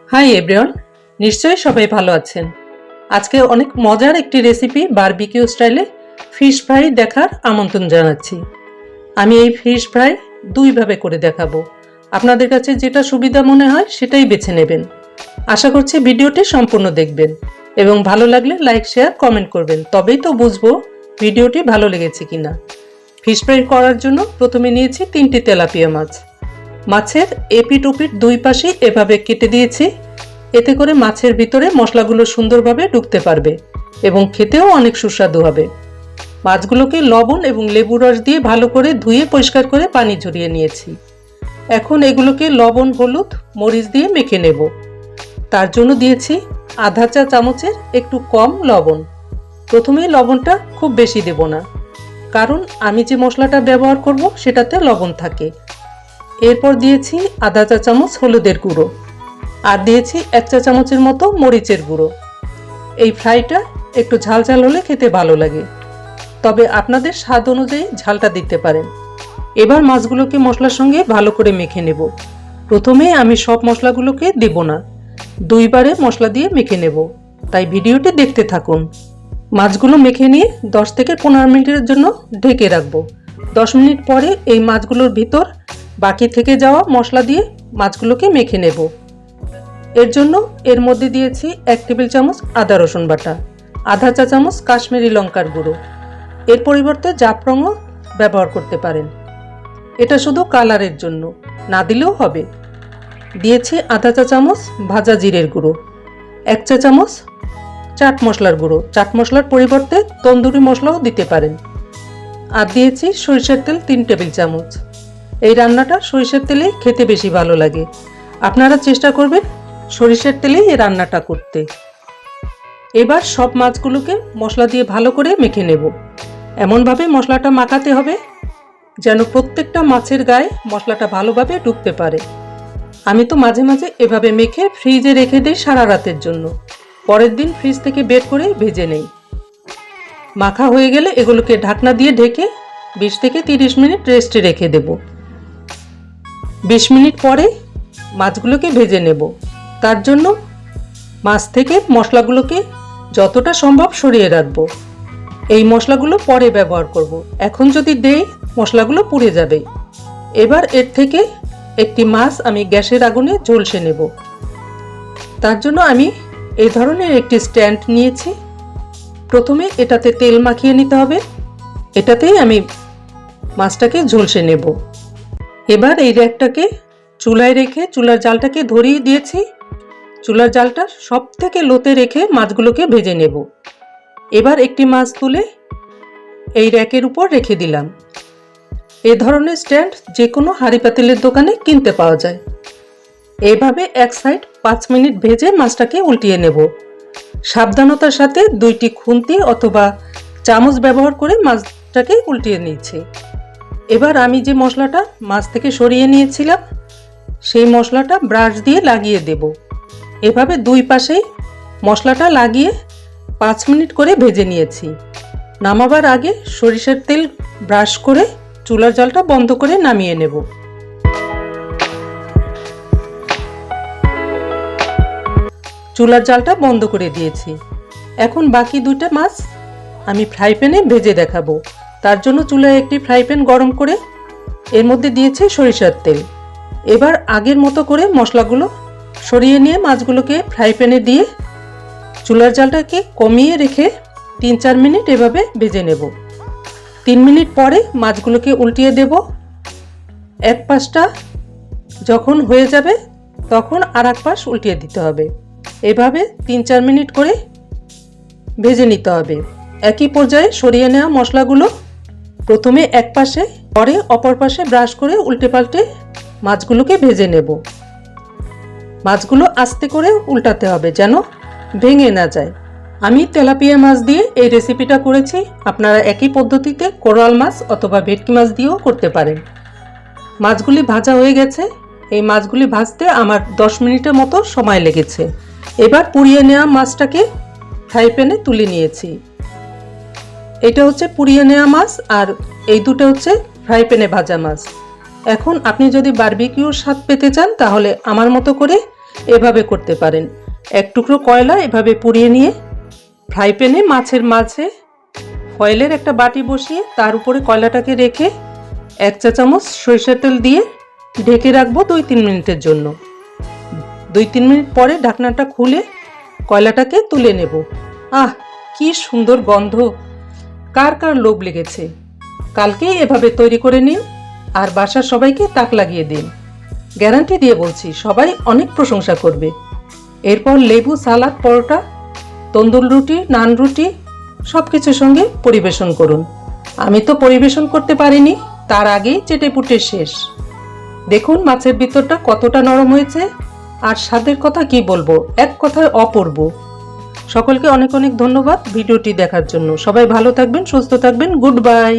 Hi everyone, নিশ্চয়ই সবাই ভালো আছেন। আজকে অনেক মজার একটি রেসিপি বারবিকিউ স্টাইলে ফিশ ফ্রাই দেখার আমন্ত্রণ জানাচ্ছি। আমি এই ফিশ ফ্রাই দুইভাবে করে দেখাবো। আপনাদের কাছে যেটা সুবিধা মনে হয় সেটাই বেছে নেবেন। আশা করছি ভিডিওটি সম্পূর্ণ দেখবেন এবং ভালো লাগলে লাইক, শেয়ার, কমেন্ট করবেন, তবেই তো বুঝবো ভিডিওটি ভালো লেগেছে কিনা। ফিশ ফ্রাই করার জন্য প্রথমে নিয়েছি 3টি তেলাপিয়া মাছ। মাছের এপিট ওপিট দুই পাশে এভাবে কেটে দিয়েছি, এতে করে মাছের ভিতরে মশলাগুলো সুন্দরভাবে ঢুকতে পারবে এবং খেতেও অনেক সুস্বাদু হবে। মাছগুলোকে লবণ এবং লেবুর রস দিয়ে ভালো করে ধুয়ে পরিষ্কার করে পানি ঝরিয়ে নিয়েছি। এখন এগুলোকে লবণ, হলুদ, মরিচ দিয়ে মেখে নেব। তার জন্য দিয়েছি আধা চা চামচের একটু কম লবণ। প্রথমে লবণটা খুব বেশি দেব না, কারণ আমি যে মশলাটা ব্যবহার করব সেটাতে লবণ থাকে। এরপর দিয়েছি আধা চা চামচ হলুদের গুঁড়ো আর দিয়েছি 1 চা চামচের মতো মরিচের গুঁড়ো। এই ফ্রাইটা একটু ঝাল ঝাল হলে খেতে ভালো লাগে, তবে আপনাদের স্বাদ অনুযায়ী ঝালটা দিতে পারেন। এবার মাছগুলোকে মশলার সঙ্গে ভালো করে মেখে নেব। প্রথমে আমি সব মশলাগুলোকে দেব না, দুইবারে মশলা দিয়ে মেখে নেব, তাই ভিডিওটি দেখতে থাকুন। মাছগুলো মেখে নিয়ে 10 থেকে 15 মিনিটের জন্য ঢেকে রাখবো। 10 মিনিট পরে এই মাছগুলোর ভিতর বাকি থেকে যাওয়া মশলা দিয়ে মাছগুলোকে মেখে নেব। এর জন্য এর মধ্যে দিয়েছি 1 টেবিল চামচ আদা রসুন বাটা, আধা চা চামচ কাশ্মীরি লঙ্কার গুঁড়ো। এর পরিবর্তে জাফরানও ব্যবহার করতে পারেন, এটা শুধু কালারের জন্য, না দিলেও হবে। দিয়েছি আধা চা চামচ ভাজা জিরের গুঁড়ো, 1 চা চামচ চাট মশলার গুঁড়ো, চাট মশলার পরিবর্তে তন্দুরি মশলাও দিতে পারেন। আর দিয়েছি সরিষার তেল 3 টেবিল চামচ। এই রান্নাটা সরিষার তেলেই খেতে বেশি ভালো লাগে, আপনারা চেষ্টা করবেন সরিষার তেলেই এই রান্নাটা করতে। এবার সব মাছগুলোকে মশলা দিয়ে ভালো করে মেখে নেব। এমনভাবে মশলাটা মাখাতে হবে যেন প্রত্যেকটা মাছের গায়ে মশলাটা ভালোভাবে ঢুকতে পারে। আমি তো মাঝে মাঝে এভাবে মেখে ফ্রিজে রেখে দিই সারা রাতের জন্য, পরের দিন ফ্রিজ থেকে বের করে ভেজে নেই। মাখা হয়ে গেলে এগুলোকে ঢাকনা দিয়ে ঢেকে 20 থেকে 30 মিনিট রেস্টে রেখে দেব। 20 মিনিট পরে মাছগুলোকে ভেজে নেব। তার জন্য মাছ থেকে মশলাগুলোকে যতটা সম্ভব সরিয়ে রাখবো। এই মশলাগুলো পরে ব্যবহার করব, এখন যদি দেই মশলাগুলো পুড়ে যাবে। এবার এর থেকে একটি মাছ আমি গ্যাসের আগুনে ঝলসে নেব। তার জন্য আমি এই ধরনের একটি স্ট্যান্ড নিয়েছি। প্রথমে এটাতে তেল মাখিয়ে নিতে হবে, এটাতেই আমি মাছটাকে ঝলসে নেব। এবার এই র্যাকটাকে চুলায় রেখে চুলার জালটাকে ধরিয়ে দিয়েছি। চুলার জালটা সব থেকে লোতে রেখে মাছগুলোকে ভেজে নেব। এবার একটি মাছ তুলে এই র্যাকের উপর রেখে দিলাম। এ ধরনের স্ট্যান্ড যে কোনো হাঁড়ি পাতিলের দোকানে কিনতে পাওয়া যায়। এইভাবে এক সাইড 5 মিনিট ভেজে মাছটাকে উল্টিয়ে নেব। সাবধানতার সাথে 2টি খুন্তি অথবা চামচ ব্যবহার করে মাছটাকে উল্টিয়ে নিয়েছি। এবার আমি যে মশলাটা মাছ থেকে সরিয়ে নিয়েছিলাম সেই মশলাটা ব্রাশ দিয়ে লাগিয়ে দেব। এভাবে দুই পাশেই মশলাটা লাগিয়ে 5 মিনিট করে ভেজে নিয়েছি। নামাবার আগে সরিষার তেল ব্রাশ করে চুলার জালটা বন্ধ করে নামিয়ে নেব। চুলার জালটা বন্ধ করে দিয়েছি। এখন বাকি 2টা মাছ আমি ফ্রাই প্যানে ভেজে দেখাবো। তার জন্য চুলায় একটি ফ্রাই প্যান গরম করে এর মধ্যে দিয়েছি সরিষার তেল। এবার আগের মতো করে মশলাগুলো সরিয়ে নিয়ে মাছগুলোকে ফ্রাই প্যানে দিয়ে চুলার জালটাকে কমিয়ে রেখে 3-4 মিনিট এভাবে ভেজে নেব। 3 মিনিট পরে মাছগুলোকে উল্টিয়ে দেব। এক পাশটা যখন হয়ে যাবে তখন আর এক পাশ উল্টিয়ে দিতে হবে। এভাবে 3-4 মিনিট করে ভেজে নিতে হবে। একই পর্যায়ে সরিয়ে নেওয়া মশলাগুলো প্রথমে এক পাশে, পরে অপর পাশে ব্রাশ করে উল্টে পাল্টে মাছগুলোকে ভেজে নেব। মাছগুলো আস্তে করে উল্টাতে হবে যেন ভেঙে না যায়। আমি তেলাপিয়া মাছ দিয়ে এই রেসিপিটা করেছি, আপনারা একই পদ্ধতিতে কোরাল মাছ অথবা ভেটকি মাছ দিয়েও করতে পারেন। মাছগুলি ভাজা হয়ে গেছে। এই মাছগুলি ভাজতে আমার 10 মিনিটের মতো সময় লেগেছে। এবার পুড়িয়ে নেওয়া মাছটাকে ফ্রাই প্যানে তুলে নিয়েছি। এটা হচ্ছে পুড়িয়ে নেওয়া মাছ আর এই দুটো হচ্ছে ফ্রাই প্যানে ভাজা মাছ। এখন আপনি যদি বারবিকিউর স্বাদ পেতে চান তাহলে আমার মতো করে এভাবে করতে পারেন। এক টুকরো কয়লা এভাবে পুড়িয়ে নিয়ে ফ্রাই প্যানে মাছের মাঝে ফয়েলের একটা বাটি বসিয়ে তার উপরে কয়লাটাকে রেখে 1 চা চামচ সরিষার তেল দিয়ে ঢেকে রাখবো 2-3 মিনিটের জন্য। 2-3 মিনিট পরে ঢাকনাটা খুলে কয়লাটাকে তুলে নেব। আহ, কি সুন্দর গন্ধ! কার কার লোভ লেগেছে? কালকেই এভাবে তৈরি করে নিন আর বাসার সবাইকে তাক লাগিয়ে দিন। গ্যারান্টি দিয়ে বলছি, সবাই অনেক প্রশংসা করবে। এরপর লেবু, সালাদ, পরোটা, তন্দুর রুটি, নান রুটি সব কিছুর সঙ্গে পরিবেশন করুন। আমি তো পরিবেশন করতে পারিনি, তার আগেই চেটেপুটে শেষ। দেখুন মাছের ভিতরটা কতটা নরম হয়েছে, আর স্বাদের কথা কি বলবো, এক কথায় অপূর্ব। সকলকে অনেক অনেক ধন্যবাদ ভিডিওটি দেখার জন্য। সবাই ভালো থাকবেন, সুস্থ থাকবেন। Good bye.